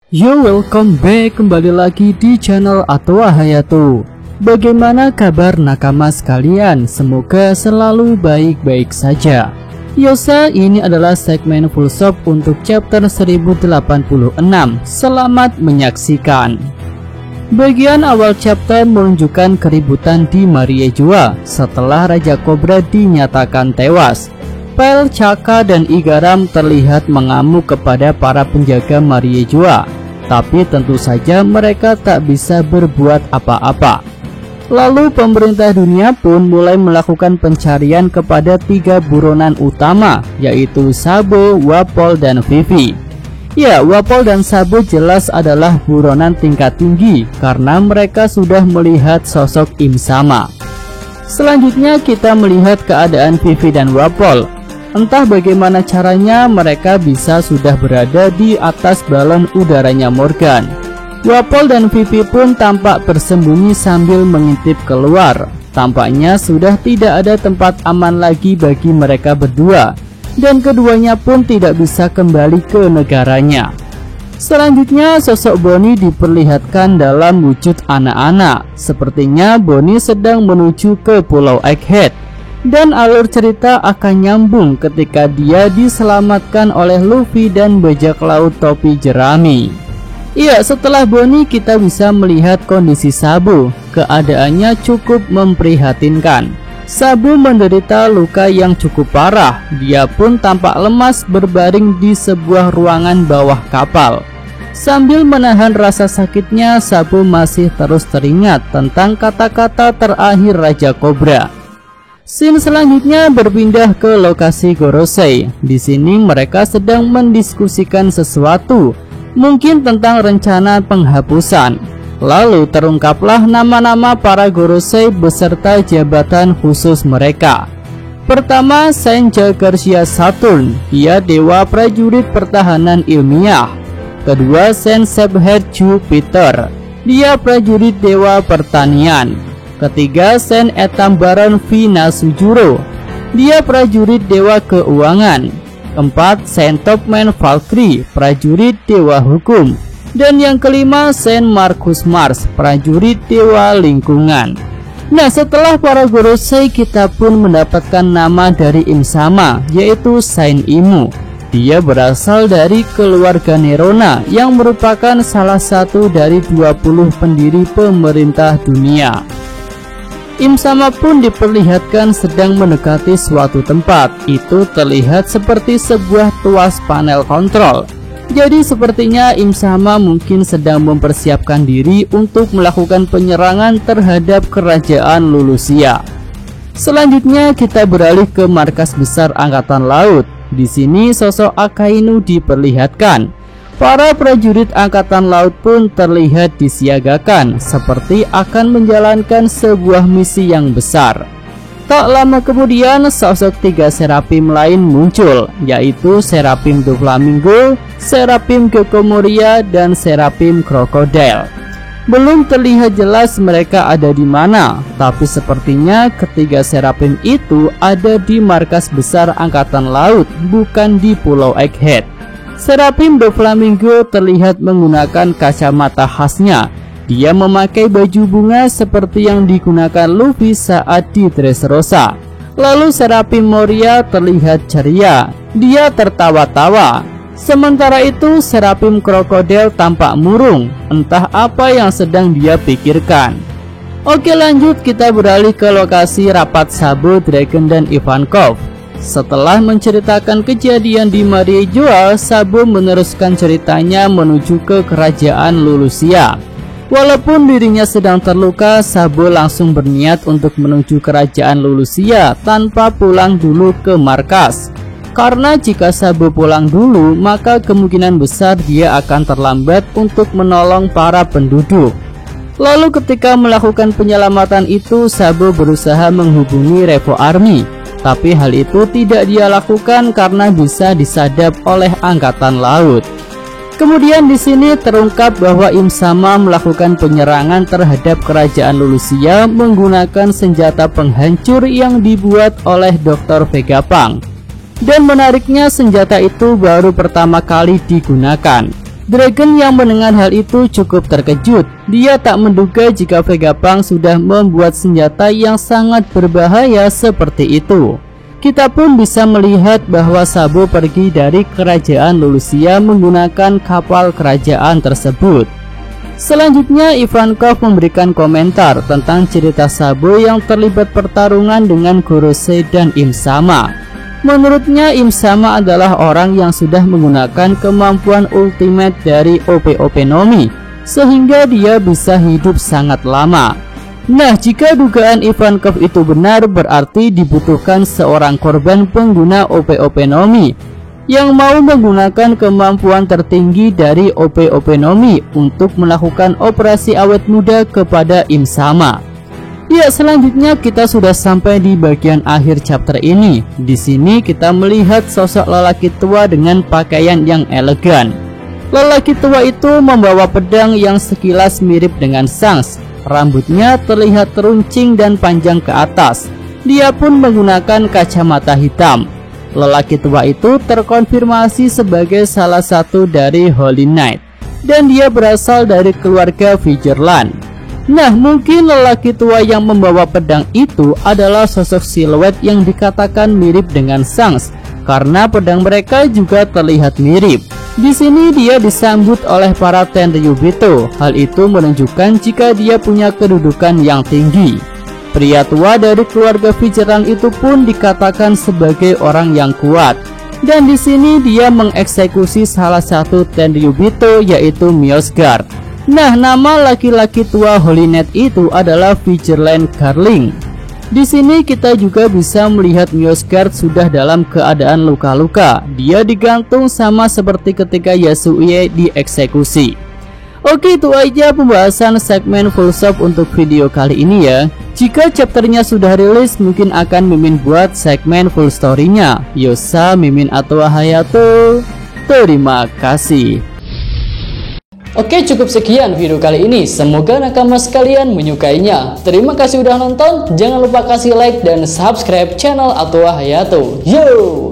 Yo, welcome back, kembali lagi di channel Atwa Hayato. Bagaimana kabar nakama sekalian? Semoga selalu baik-baik saja. Yosa, ini adalah segmen full shop untuk chapter 1086. Selamat menyaksikan. Bagian awal chapter menunjukkan keributan di Mariejoa setelah Raja Kobra dinyatakan tewas. Pel, Caka, dan Igaram terlihat mengamuk kepada para penjaga Mariejoa. Tapi tentu saja mereka tak bisa berbuat apa-apa. Lalu pemerintah dunia pun mulai melakukan pencarian kepada 3 buronan utama, yaitu Sabo, Wapol, dan Vivi. Ya, Wapol dan Sabo jelas adalah buronan tingkat tinggi karena mereka sudah melihat sosok Im Sama. Selanjutnya kita melihat keadaan Vivi dan Wapol. Entah bagaimana caranya mereka bisa sudah berada di atas balon udaranya Morgan. Wapol dan Vivi pun tampak bersembunyi sambil mengintip keluar. Tampaknya sudah tidak ada tempat aman lagi bagi mereka berdua, dan keduanya pun tidak bisa kembali ke negaranya. Selanjutnya sosok Bonnie diperlihatkan dalam wujud anak-anak. Sepertinya Bonnie sedang menuju ke Pulau Egghead. Dan alur cerita akan nyambung ketika dia diselamatkan oleh Luffy dan bajak laut topi jerami. Iya, setelah Bonnie kita bisa melihat kondisi Sabo. Keadaannya cukup memprihatinkan. Sabo menderita luka yang cukup parah. Dia pun tampak lemas berbaring di sebuah ruangan bawah kapal. Sambil menahan rasa sakitnya, Sabo masih terus teringat tentang kata-kata terakhir Raja Kobra. Scene selanjutnya berpindah ke lokasi Gorosei. Di sini mereka sedang mendiskusikan sesuatu, mungkin tentang rencana penghapusan. Lalu terungkaplah nama-nama para Gorosei beserta jabatan khusus mereka. Pertama, Saint Jagarsia Saturn, dia dewa prajurit pertahanan ilmiah. Kedua, Saint Sephead Jupiter, dia prajurit dewa pertanian. Ketiga, Saint Etambaran Vinasujuro, dia prajurit dewa keuangan. Keempat, Saint Topman Valkyrie, prajurit dewa hukum. Dan yang kelima, Saint Marcus Mars, prajurit dewa lingkungan. Nah, setelah para Gorosei kita pun mendapatkan nama dari Im Sama, yaitu Saint Imu. Dia berasal dari keluarga Nerona yang merupakan salah satu dari 20 pendiri pemerintah dunia. Im Sama pun diperlihatkan sedang mendekati suatu tempat. Itu terlihat seperti sebuah tuas panel kontrol. Jadi sepertinya Im Sama mungkin sedang mempersiapkan diri untuk melakukan penyerangan terhadap kerajaan Lulusia. Selanjutnya kita beralih ke markas besar Angkatan Laut. Di sini sosok Akainu diperlihatkan. Para prajurit Angkatan Laut pun terlihat disiagakan seperti akan menjalankan sebuah misi yang besar. Tak lama kemudian sosok 3 Serapim lain muncul, yaitu Serapim Doflamingo, Serapim Gecko Moria, dan Serapim Crocodile. Belum terlihat jelas mereka ada di mana, tapi sepertinya ketiga Serapim itu ada di markas besar Angkatan Laut, bukan di Pulau Egghead. Serapim Doflamingo terlihat menggunakan kacamata khasnya. Dia memakai baju bunga seperti yang digunakan Luffy saat di Dressrosa. Lalu Serapim Moria terlihat ceria. Dia tertawa-tawa. Sementara itu Serapim Crocodile tampak murung. Entah apa yang sedang dia pikirkan. Oke, lanjut kita beralih ke lokasi rapat Sabo, Dragon, dan Ivankov. Setelah menceritakan kejadian di Mariejoa, Sabo meneruskan ceritanya menuju ke kerajaan Lulusia. Walaupun dirinya sedang terluka, Sabo langsung berniat untuk menuju kerajaan Lulusia tanpa pulang dulu ke markas. Karena jika Sabo pulang dulu, maka kemungkinan besar dia akan terlambat untuk menolong para penduduk. Lalu ketika melakukan penyelamatan itu, Sabo berusaha menghubungi Revo Army. Tapi hal itu tidak dia lakukan karena bisa disadap oleh Angkatan Laut. Kemudian di sini terungkap bahwa Im Sama melakukan penyerangan terhadap kerajaan Lulusia menggunakan senjata penghancur yang dibuat oleh Dr. Vegapunk. Dan menariknya senjata itu baru pertama kali digunakan. Dragon yang mendengar hal itu cukup terkejut. Dia tak menduga jika Vegapunk sudah membuat senjata yang sangat berbahaya seperti itu. Kita pun bisa melihat bahwa Sabo pergi dari kerajaan Lulusia menggunakan kapal kerajaan tersebut. Selanjutnya Ivankov memberikan komentar tentang cerita Sabo yang terlibat pertarungan dengan Gorosei dan Im Sama. Menurutnya Im Sama adalah orang yang sudah menggunakan kemampuan ultimate dari OP-OP Nomi, sehingga dia bisa hidup sangat lama. Nah, jika dugaan Ivankov itu benar, berarti dibutuhkan seorang korban pengguna OP-OP Nomi yang mau menggunakan kemampuan tertinggi dari OP-OP Nomi untuk melakukan operasi awet muda kepada Im Sama. Ya, selanjutnya kita sudah sampai di bagian akhir chapter ini. Di sini kita melihat sosok lelaki tua dengan pakaian yang elegan. Lelaki tua itu membawa pedang yang sekilas mirip dengan Shanks. Rambutnya terlihat teruncing dan panjang ke atas. Dia pun menggunakan kacamata hitam. Lelaki tua itu terkonfirmasi sebagai salah satu dari Holy Knight, dan dia berasal dari keluarga Vigerland. Nah, mungkin lelaki tua yang membawa pedang itu adalah sosok siluet yang dikatakan mirip dengan Shanks, karena pedang mereka juga terlihat mirip. Di sini dia disambut oleh para Tenryubito. Hal itu menunjukkan jika dia punya kedudukan yang tinggi. Pria tua dari keluarga Vigerland itu pun dikatakan sebagai orang yang kuat. Dan di sini dia mengeksekusi salah satu Tenryubito, yaitu Myosgard. Nah, nama laki-laki tua Holy Knight itu adalah Vigerland Garling. Di sini kita juga bisa melihat Myosgard sudah dalam keadaan luka-luka. Dia digantung sama seperti ketika Yasuie dieksekusi. Oke, itu aja pembahasan segmen full stop untuk video kali ini ya. Jika chapternya sudah rilis, mungkin akan Mimin buat segmen full story-nya. Yosa, Mimin Atowa Hayato. Terima kasih. Oke, cukup sekian video kali ini. Semoga nakama sekalian menyukainya. Terima kasih udah nonton. Jangan lupa kasih like dan subscribe channel Atowa Hayato. Yo!